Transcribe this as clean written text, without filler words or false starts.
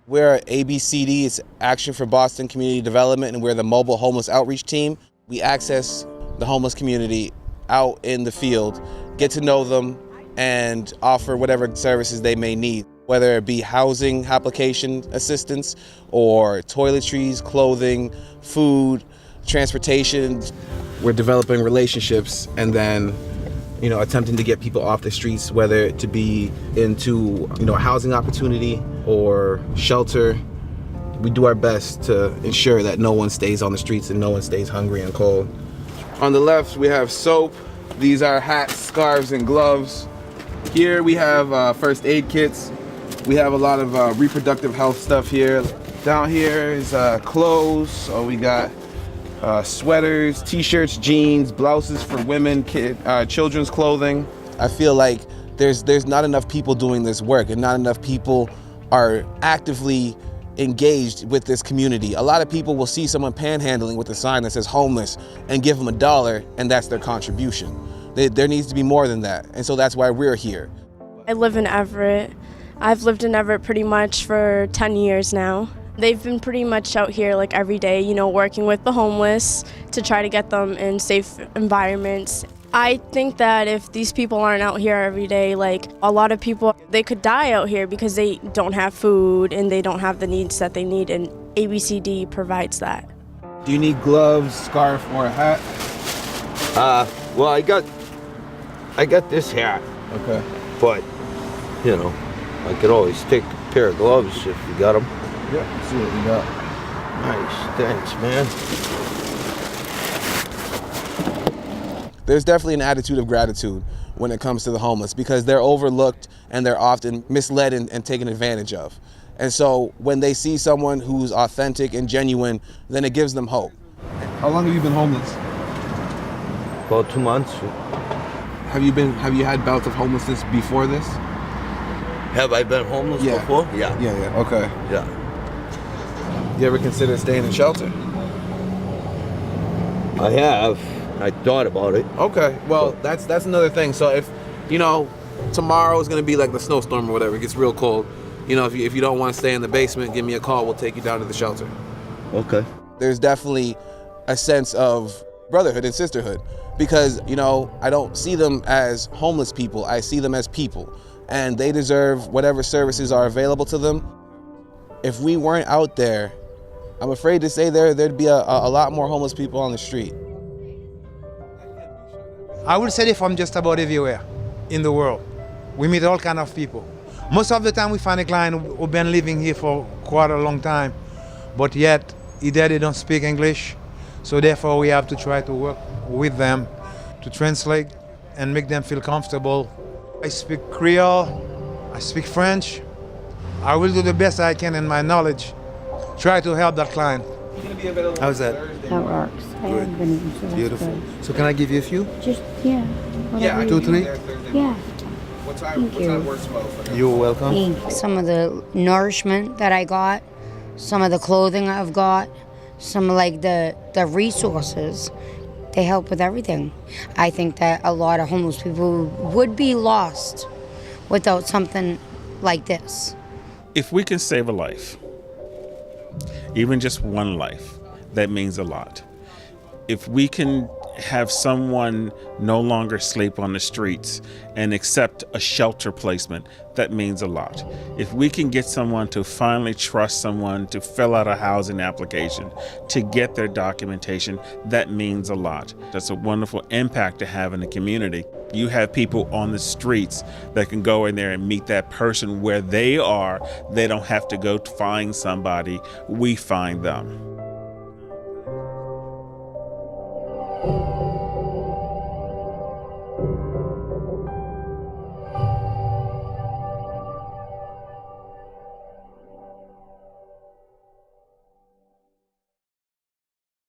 We're ABCD, it's Action for Boston Community Development, and we're the mobile homeless outreach team. We access the homeless community out in the field, get to know them, and offer whatever services they may need, whether it be housing application assistance or toiletries, clothing, food, transportation. We're developing relationships and then attempting to get people off the streets, whether it to be into a housing opportunity or shelter. We do our best to ensure that no one stays on the streets and no one stays hungry and cold. On the left, we have soap. These are hats, scarves, and gloves. Here we have first aid kits. We have a lot of reproductive health stuff here. Down here is clothes. So we got sweaters, t-shirts, jeans, blouses for women, children's clothing. I feel like there's not enough people doing this work, and not enough people are actively engaged with this community. A lot of people will see someone panhandling with a sign that says homeless and give them $1, and that's their contribution. There needs to be more than that, and so that's why we're here. I live in Everett. I've lived in Everett pretty much for 10 years now. They've been pretty much out here like every day, working with the homeless to try to get them in safe environments. I think that if these people aren't out here every day, like a lot of people, they could die out here because they don't have food and they don't have the needs that they need, and ABCD provides that. Do you need gloves, scarf, or a hat? Well, I got this hat. Okay. But, I could always take a pair of gloves if you got them. Yeah, let's see what we got. Nice, thanks, man. There's definitely an attitude of gratitude when it comes to the homeless, because they're overlooked and they're often misled and taken advantage of. And so when they see someone who's authentic and genuine, then it gives them hope. How long have you been homeless? About 2 months. Have you had bouts of homelessness before this? Have I been homeless before? Yeah. Yeah, okay. Yeah. You ever consider staying in shelter? I have. I thought about it. Okay, well, that's another thing. So if, tomorrow is going to be like the snowstorm or whatever, it gets real cold, if you don't want to stay in the basement, give me a call. We'll take you down to the shelter. Okay. There's definitely a sense of brotherhood and sisterhood because, I don't see them as homeless people. I see them as people, and they deserve whatever services are available to them. If we weren't out there, I'm afraid to say there'd be a lot more homeless people on the street. I would say they're from just about everywhere in the world. We meet all kinds of people. Most of the time we find a client who's been living here for quite a long time, but yet either they don't speak English, so therefore we have to try to work with them to translate and make them feel comfortable. I speak Creole, I speak French. I will do the best I can in my knowledge, try to help that client. How's that? That works. I haven't been eating, so that's Beautiful. good. So can I give you a few? Just, yeah. Yeah, I whatever Two, you- three? Yeah. What Thank time you. works well for them? You're welcome. Some of the nourishment that I got, some of the clothing I've got, some like the resources, they help with everything. I think that a lot of homeless people would be lost without something like this. If we can save a life, even just one life, that means a lot. If we can have someone no longer sleep on the streets and accept a shelter placement, that means a lot. If we can get someone to finally trust someone to fill out a housing application, to get their documentation, that means a lot. That's a wonderful impact to have in the community. You have people on the streets that can go in there and meet that person where they are. They don't have to go find somebody. We find them.